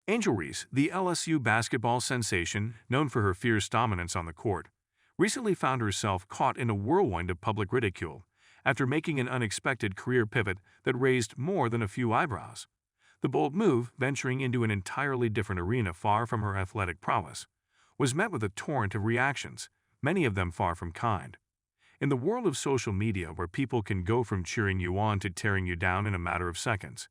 Angel Reese, the LSU basketball sensation known for her fierce dominance on the court, recently found herself caught in a whirlwind of public ridicule after making an unexpected career pivot that raised more than a few eyebrows. The bold move, venturing into an entirely different arena far from her athletic prowess, was met with a torrent of reactions, many of them far from kind. In the world of social media where people can go from cheering you on to tearing you down in a matter of seconds,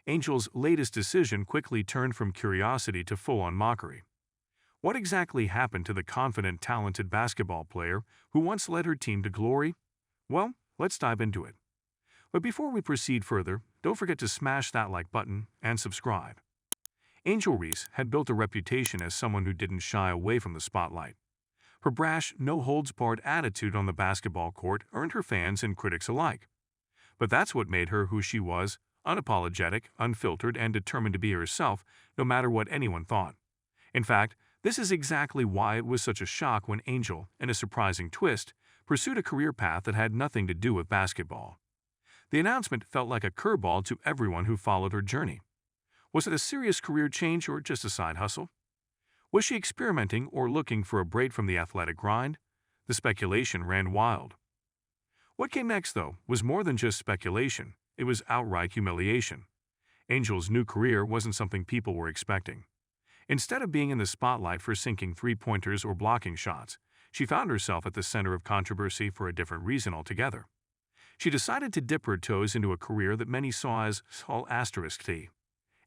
Angel's latest decision quickly turned from curiosity to full-on mockery. What exactly happened to the confident, talented basketball player who once led her team to glory? Well, let's dive into it. But before we proceed further, don't forget to smash that like button and subscribe. Angel Reese had built a reputation as someone who didn't shy away from the spotlight. Her brash, no-holds-barred attitude on the basketball court earned her fans and critics alike. But that's what made her who she was: unapologetic, unfiltered, and determined to be herself no matter what anyone thought. In fact, this is exactly why it was such a shock when Angel, in a surprising twist, pursued a career path that had nothing to do with basketball. The announcement felt like a curveball to everyone who followed her journey. Was it a serious career change or just a side hustle? Was she experimenting or looking for a break from the athletic grind? The speculation ran wild. What came next, though, was more than just speculation. It was outright humiliation. Angel's new career wasn't something people were expecting. Instead of being in the spotlight for sinking three-pointers or blocking shots, she found herself at the center of controversy for a different reason altogether. She decided to dip her toes into a career that many saw as Sltty.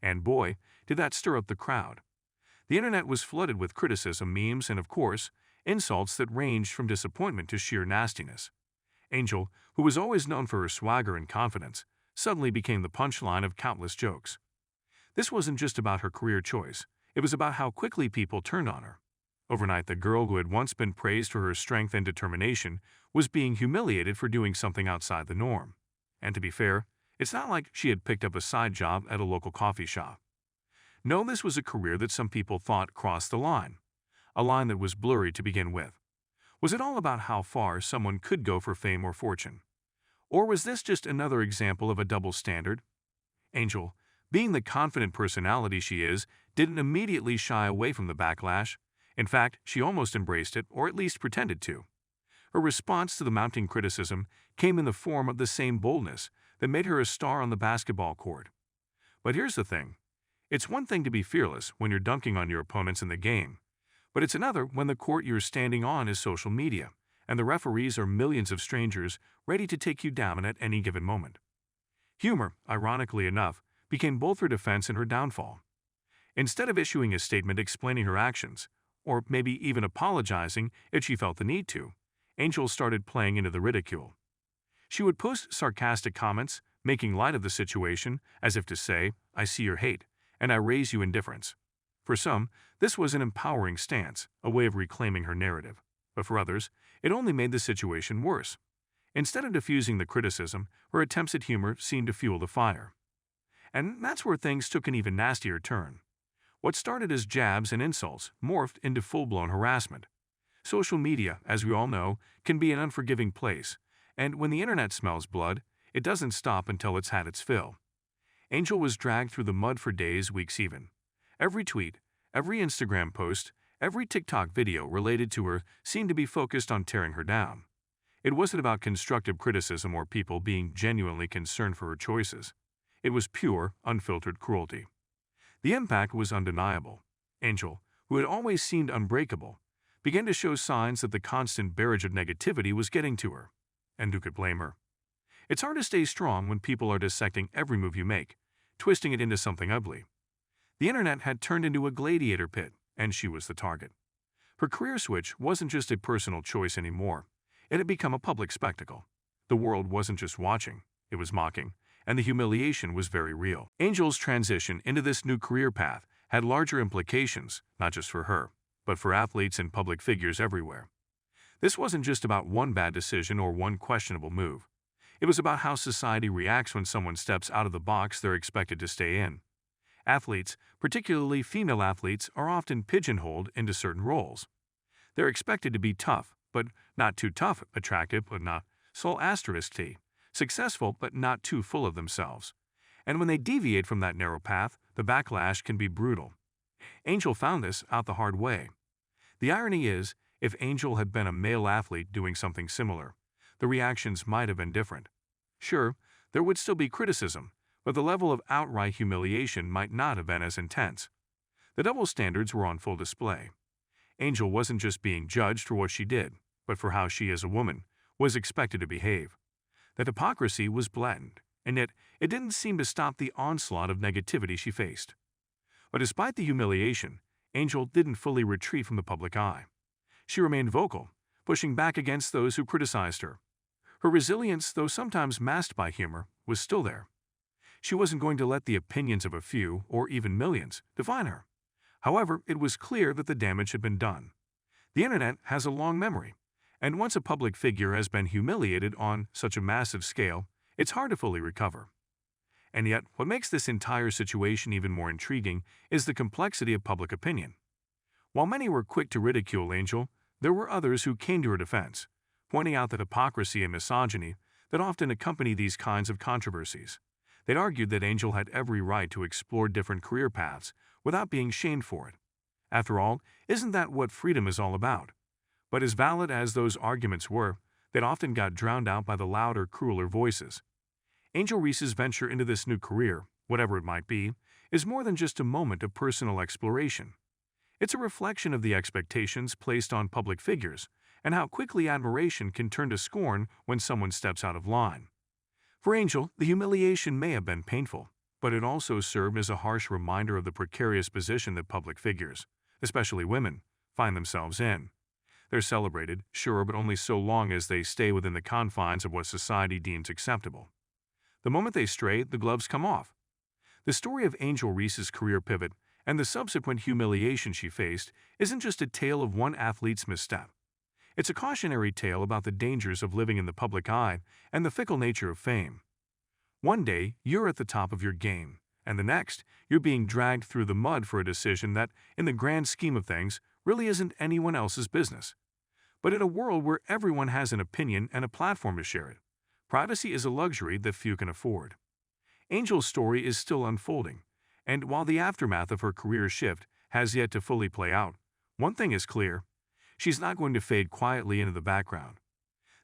And boy, did that stir up the crowd. The internet was flooded with criticism, memes, and of course, insults that ranged from disappointment to sheer nastiness. Angel, who was always known for her swagger and confidence, suddenly became the punchline of countless jokes. This wasn't just about her career choice, it was about how quickly people turned on her. Overnight, the girl who had once been praised for her strength and determination was being humiliated for doing something outside the norm. And to be fair, it's not like she had picked up a side job at a local coffee shop. No, this was a career that some people thought crossed the line, a line that was blurry to begin with. Was it all about how far someone could go for fame or fortune? Or was this just another example of a double standard? Angel, being the confident personality she is, didn't immediately shy away from the backlash. In fact, she almost embraced it, or at least pretended to. Her response to the mounting criticism came in the form of the same boldness that made her a star on the basketball court. But here's the thing. It's one thing to be fearless when you're dunking on your opponents in the game, but it's another when the court you're standing on is social media, and the referees are millions of strangers ready to take you down at any given moment. Humor, ironically enough, became both her defense and her downfall. Instead of issuing a statement explaining her actions, or maybe even apologizing if she felt the need to, Angel started playing into the ridicule. She would post sarcastic comments, making light of the situation, as if to say, "I see your hate, and I raise you indifference." For some, this was an empowering stance, a way of reclaiming her narrative. But for others, it only made the situation worse. Instead of diffusing the criticism, her attempts at humor seemed to fuel the fire. And that's where things took an even nastier turn. What started as jabs and insults morphed into full-blown harassment. Social media, as we all know, can be an unforgiving place, and when the internet smells blood, it doesn't stop until it's had its fill. Angel was dragged through the mud for days, weeks even. Every tweet, every Instagram post, every TikTok video related to her seemed to be focused on tearing her down. It wasn't about constructive criticism or people being genuinely concerned for her choices. It was pure, unfiltered cruelty. The impact was undeniable. Angel, who had always seemed unbreakable, began to show signs that the constant barrage of negativity was getting to her. And who could blame her? It's hard to stay strong when people are dissecting every move you make, twisting it into something ugly. The internet had turned into a gladiator pit, and she was the target. Her career switch wasn't just a personal choice anymore. It had become a public spectacle. The world wasn't just watching, it was mocking, and the humiliation was very real. Angel's transition into this new career path had larger implications, not just for her, but for athletes and public figures everywhere. This wasn't just about one bad decision or one questionable move. It was about how society reacts when someone steps out of the box they're expected to stay in. Athletes, particularly female athletes, are often pigeonholed into certain roles. They're expected to be tough, but not too tough, attractive, but not Sltty, successful, but not too full of themselves. And when they deviate from that narrow path, the backlash can be brutal. Angel found this out the hard way. The irony is, if Angel had been a male athlete doing something similar, the reactions might have been different. Sure, there would still be criticism, but the level of outright humiliation might not have been as intense. The double standards were on full display. Angel wasn't just being judged for what she did, but for how she as a woman was expected to behave. That hypocrisy was blatant, and yet it didn't seem to stop the onslaught of negativity she faced. But despite the humiliation, Angel didn't fully retreat from the public eye. She remained vocal, pushing back against those who criticized her. Her resilience, though sometimes masked by humor, was still there. She wasn't going to let the opinions of a few, or even millions, define her. However, it was clear that the damage had been done. The internet has a long memory, and once a public figure has been humiliated on such a massive scale, it's hard to fully recover. And yet, what makes this entire situation even more intriguing is the complexity of public opinion. While many were quick to ridicule Angel, there were others who came to her defense, pointing out the hypocrisy and misogyny that often accompany these kinds of controversies. They'd argued that Angel had every right to explore different career paths without being shamed for it. After all, isn't that what freedom is all about? But as valid as those arguments were, they'd often got drowned out by the louder, crueler voices. Angel Reese's venture into this new career, whatever it might be, is more than just a moment of personal exploration. It's a reflection of the expectations placed on public figures and how quickly admiration can turn to scorn when someone steps out of line. For Angel, the humiliation may have been painful, but it also served as a harsh reminder of the precarious position that public figures, especially women, find themselves in. They're celebrated, sure, but only so long as they stay within the confines of what society deems acceptable. The moment they stray, the gloves come off. The story of Angel Reese's career pivot and the subsequent humiliation she faced isn't just a tale of one athlete's misstep. It's a cautionary tale about the dangers of living in the public eye and the fickle nature of fame. One day, you're at the top of your game, and the next, you're being dragged through the mud for a decision that, in the grand scheme of things, really isn't anyone else's business. But in a world where everyone has an opinion and a platform to share it, privacy is a luxury that few can afford. Angel's story is still unfolding, and while the aftermath of her career shift has yet to fully play out, one thing is clear: she's not going to fade quietly into the background.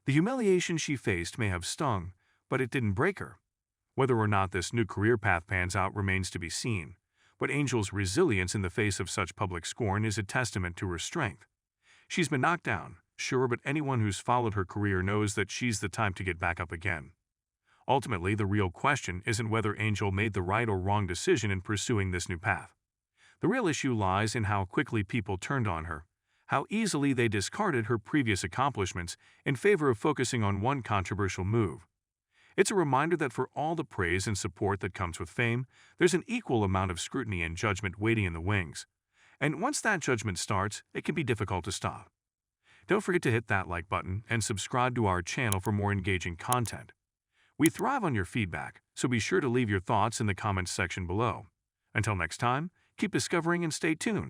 The humiliation she faced may have stung, but it didn't break her. Whether or not this new career path pans out remains to be seen, but Angel's resilience in the face of such public scorn is a testament to her strength. She's been knocked down, sure, but anyone who's followed her career knows that she's the type to get back up again. Ultimately, the real question isn't whether Angel made the right or wrong decision in pursuing this new path. The real issue lies in how quickly people turned on her, how easily they discarded her previous accomplishments in favor of focusing on one controversial move. It's a reminder that for all the praise and support that comes with fame, there's an equal amount of scrutiny and judgment waiting in the wings. And once that judgment starts, it can be difficult to stop. Don't forget to hit that like button and subscribe to our channel for more engaging content. We thrive on your feedback, so be sure to leave your thoughts in the comments section below. Until next time, keep discovering and stay tuned.